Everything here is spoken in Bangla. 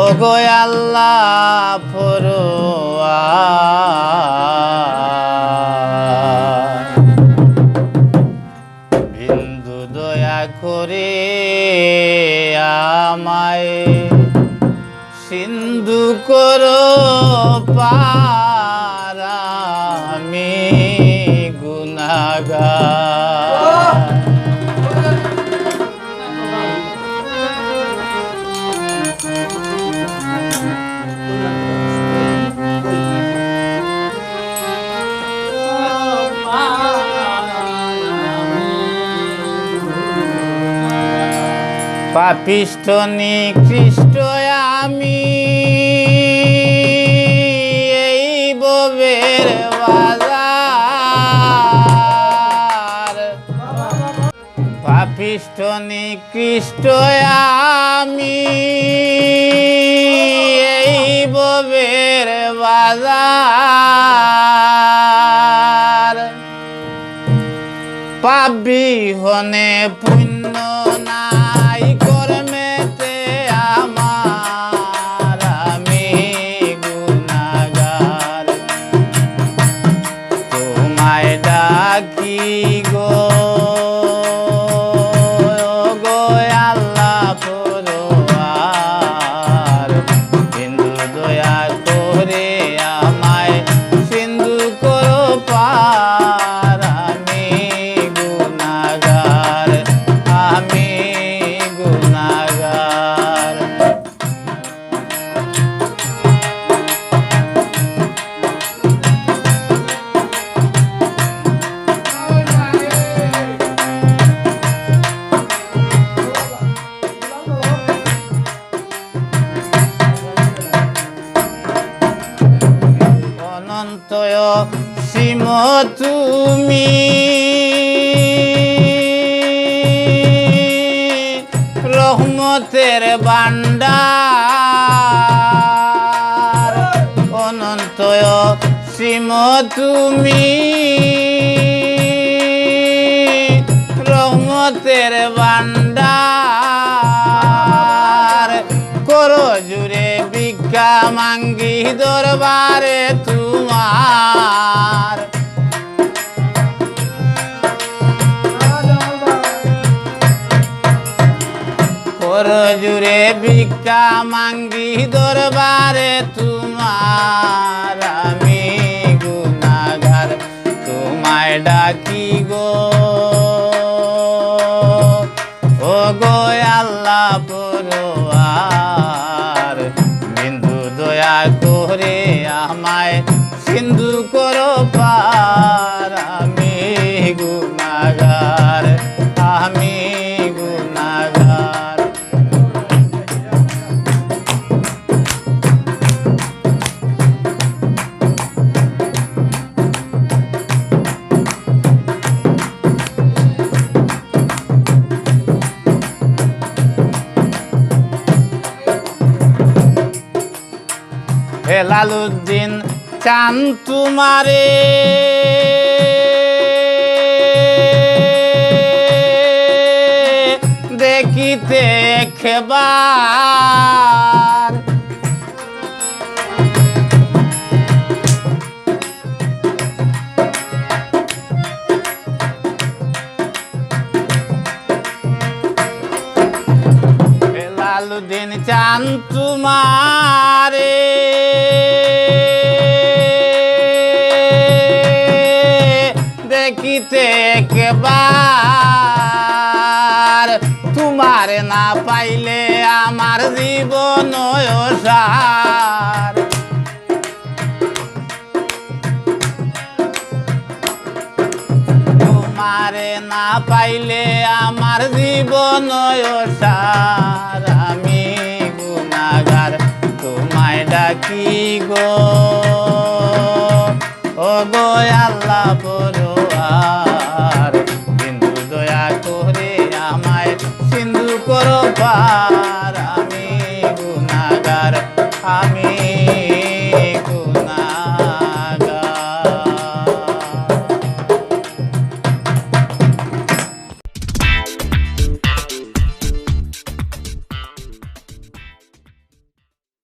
ও গো আল্লাহ পরোয়ার বিন্দু দয়া করে আমায় সিন্ধু করো পার আমি গুনাহগার। পাপিষ্ঠ নিকৃষ্ট আমি এই ববের বাজার। পাপিষ্ঠ নিকৃষ্ট আমি এই ববের বাজার। পাপ বিহনে পুণ্য নাই কর্মেতে আমার আমি গুনাহগার। তোমায় ডাকি গো গো আল্লাহ পরোয়ার সিন্ধু দয়া করে আমায় সিন্ধু করো পার আমি গুনাহগার আমি গুনাহগার। অনন্তয় সীম তুমি রহমতের ভান্ডার। অনন্তয় সীম তুমি রহমতের ভান্ডার। করো জুড়ে ভিক্ষা মাঙ্গি দরবারে তোমার। করো জুড়ে ভিক্ষা মাঙ্গি দরবারে তোমার আমি গুনাহগার। তোমায় ডাকি গো ও গো আল্লাহ পরোয়ার বিন্দু দয়া করে আমায় সিন্ধু করো পার আমি গুনাহগার আমি গুনাহগার। হেলালুদ্দিন চান তোমারে দেখিতে একবার। হেলালুদ্দিন চান তোমারে দেখিতে একবার। তোমার না পাইলে আমার জীবন সার। তোমারে না পাইলে আমার জীবন সার আমি গুনাহগার। তোমায় ডাকি গো ও গো আল্লাহ পরোয়ার বিন্দু দয়া করে আমায় সিন্ধু করো পার আমি গুনাহগার আমি